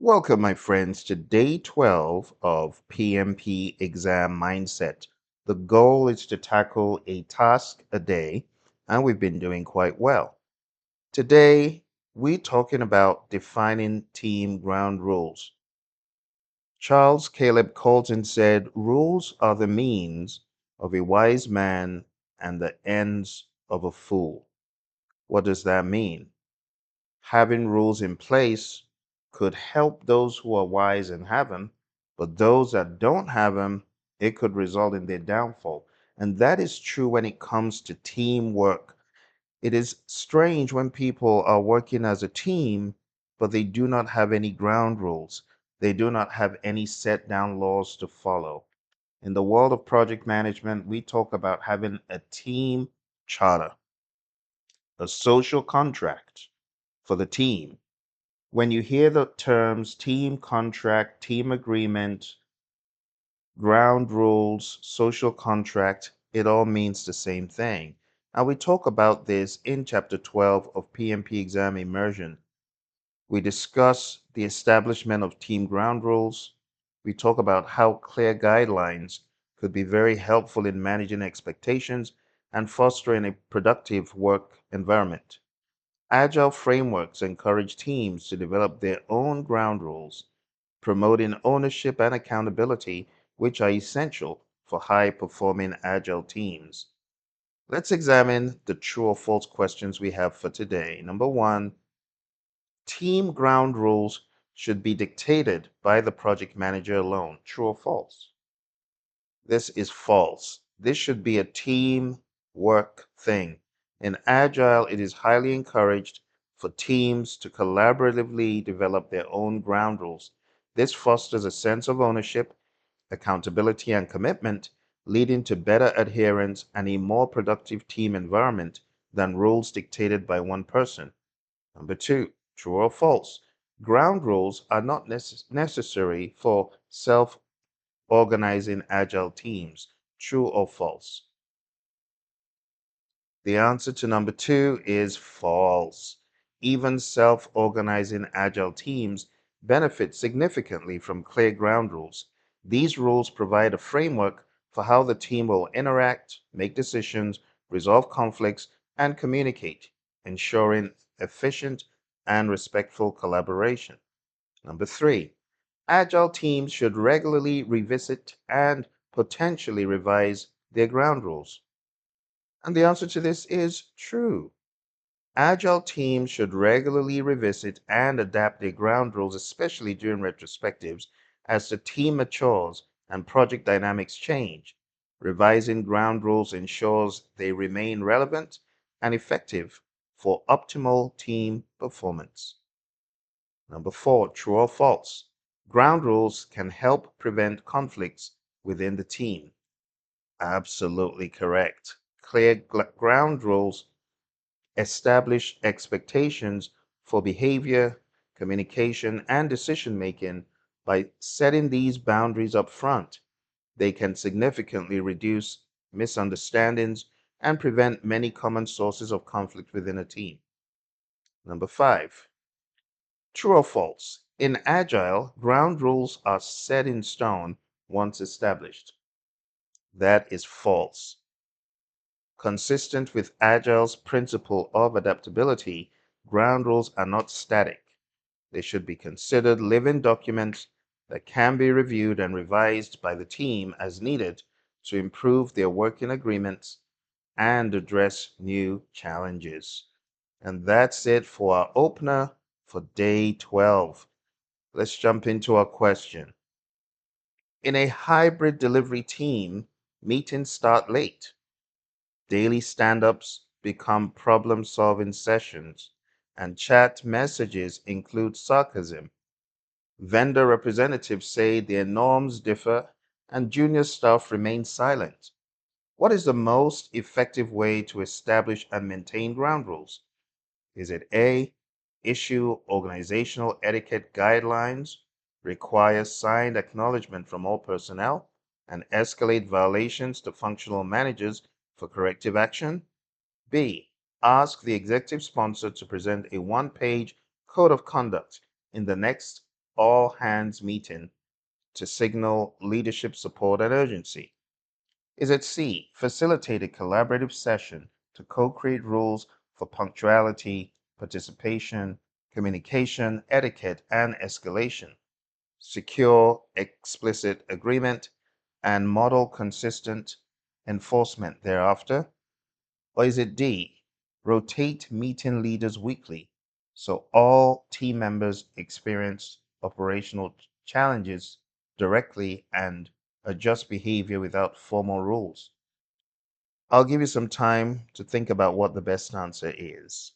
Welcome, my friends, to day 12 of PMP Exam Mindset. The goal is to tackle a task a day, and we've been doing quite well. Today, we're talking about defining team ground rules. Charles Caleb Colton said, "Rules are the means of a wise man and the ends of a fool." What does that mean? Having rules in place could help those who are wise and have them, but those that don't have them, it could result in their downfall. And that is true when it comes to teamwork. It is strange when people are working as a team, but they do not have any ground rules. They do not have any set down laws to follow. In the world of project management, we talk about having a team charter, a social contract for the team. When you hear the terms team contract, team agreement, ground rules, social contract, it all means the same thing. And we talk about this in chapter 12 of PMP Exam Immersion. We discuss the establishment of team ground rules. We talk about how clear guidelines could be very helpful in managing expectations and fostering a productive work environment. Agile frameworks encourage teams to develop their own ground rules, promoting ownership and accountability, which are essential for high performing Agile teams. Let's examine the true or false questions we have for today. Number one, team ground rules should be dictated by the project manager alone. True or false? This is false. This should be a team work thing. In Agile, it is highly encouraged for teams to collaboratively develop their own ground rules. This fosters a sense of ownership, accountability, and commitment, leading to better adherence and a more productive team environment than rules dictated by one person. Number two, true or false? Ground rules are not necessary for self organizing agile teams. True or false? The answer to number two is false. Even self organizing agile teams benefit significantly from clear ground rules. These rules provide a framework for how the team will interact, make decisions, resolve conflicts, and communicate, ensuring efficient and respectful collaboration. Number three, agile teams should regularly revisit and potentially revise their ground rules. And the answer to this is true. Agile teams should regularly revisit and adapt their ground rules, especially during retrospectives, as the team matures and project dynamics change. Revising ground rules ensures they remain relevant and effective for optimal team performance. Number four, true or false? Ground rules can help prevent conflicts within the team. Absolutely correct. Clear ground rules establish expectations for behavior, communication, and decision making. By setting these boundaries up front, they can significantly reduce misunderstandings and prevent many common sources of conflict within a team. Number five, true or false? In Agile, ground rules are set in stone once established. That is false. Consistent with Agile's principle of adaptability, ground rules are not static. They should be considered living documents that can be reviewed and revised by the team as needed to improve their working agreements and address new challenges. And that's it for our opener for day 12. Let's jump into our question. In a hybrid delivery team, meetings start late. Daily stand ups become problem solving sessions, and chat messages include sarcasm. Vendor representatives say their norms differ, and junior staff remain silent. What is the most effective way to establish and maintain ground rules? Is it A, issue organizational etiquette guidelines, require signed acknowledgement from all personnel, and escalate violations to functional managers for corrective action? B, ask the executive sponsor to present a one-page code of conduct in the next all hands meeting to signal leadership support and urgency? Is it C, facilitate a collaborative session to co create rules for punctuality, participation, communication, etiquette, and escalation? Secure explicit agreement and model consistent enforcement thereafter? Or is it D, rotate meeting leaders weekly so all team members experience operational challenges directly and adjust behavior without formal rules? I'll give you some time to think about what the best answer is.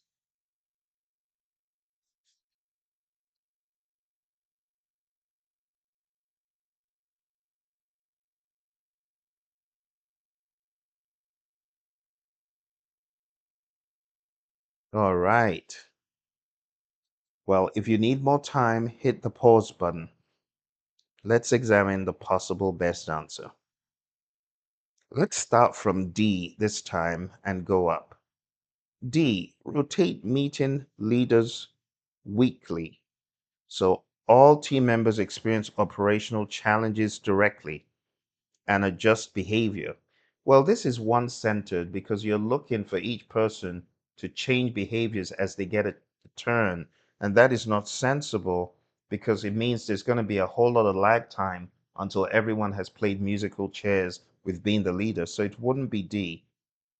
All right. Well, if you need more time, hit the pause button. Let's examine the possible best answer. Let's start from D this time and go up. D, rotate meeting leaders weekly so all team members experience operational challenges directly and adjust behavior. Well, this is one centered because you're looking for each person to change behaviors as they get a turn. And that is not sensible because it means there's going to be a whole lot of lag time until everyone has played musical chairs with being the leader. So it wouldn't be D.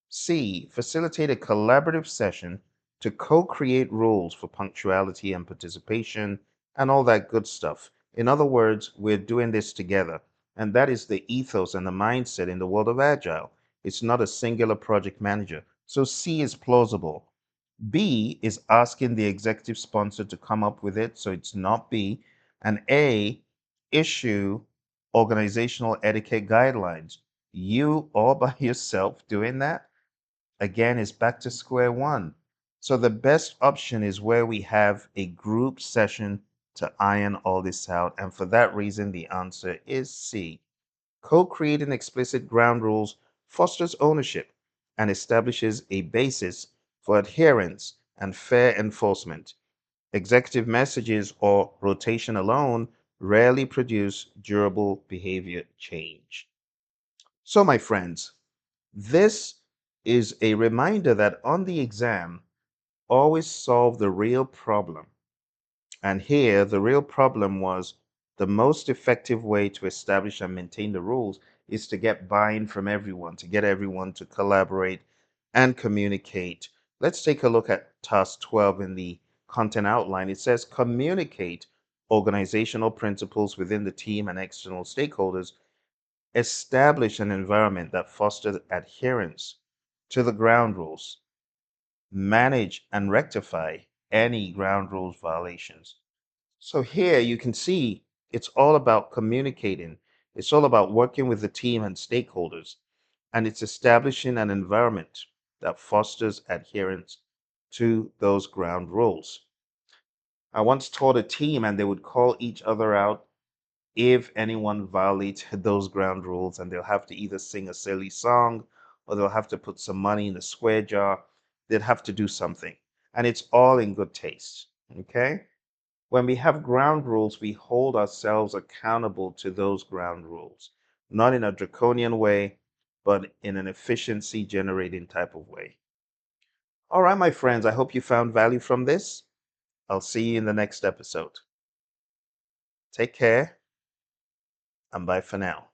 C, facilitate a collaborative session to co create rules for punctuality and participation and all that good stuff. In other words, we're doing this together. And that is the ethos and the mindset in the world of Agile. It's not a singular project manager. So C is plausible. B is asking the executive sponsor to come up with it. So it's not B. And A, issue organizational etiquette guidelines. You all by yourself doing that? Again, is back to square one. So the best option is where we have a group session to iron all this out. And for that reason, the answer is C. Co-creating explicit ground rules fosters ownership and establishes a basis for adherence and fair enforcement. Executive messages or rotation alone rarely produce durable behavior change. So, my friends, this is a reminder that on the exam, always solve the real problem. And here, the real problem was the most effective way to establish and maintain the rules is to get buy-in from everyone, to get everyone to collaborate and communicate. Let's take a look at task 12 in the content outline. It says communicate organizational principles within the team and external stakeholders, establish an environment that fosters adherence to the ground rules, manage and rectify any ground rules violations. So here you can see it's all about communicating. It's all about working with the team and stakeholders, and it's establishing an environment that fosters adherence to those ground rules. I once taught a team and they would call each other out if anyone violated those ground rules, and they'll have to either sing a silly song or they'll have to put some money in the square jar. They'd have to do something. And it's all in good taste. Okay? When we have ground rules, we hold ourselves accountable to those ground rules, not in a draconian way, but in an efficiency generating type of way. All right, my friends, I hope you found value from this. I'll see you in the next episode. Take care and bye for now.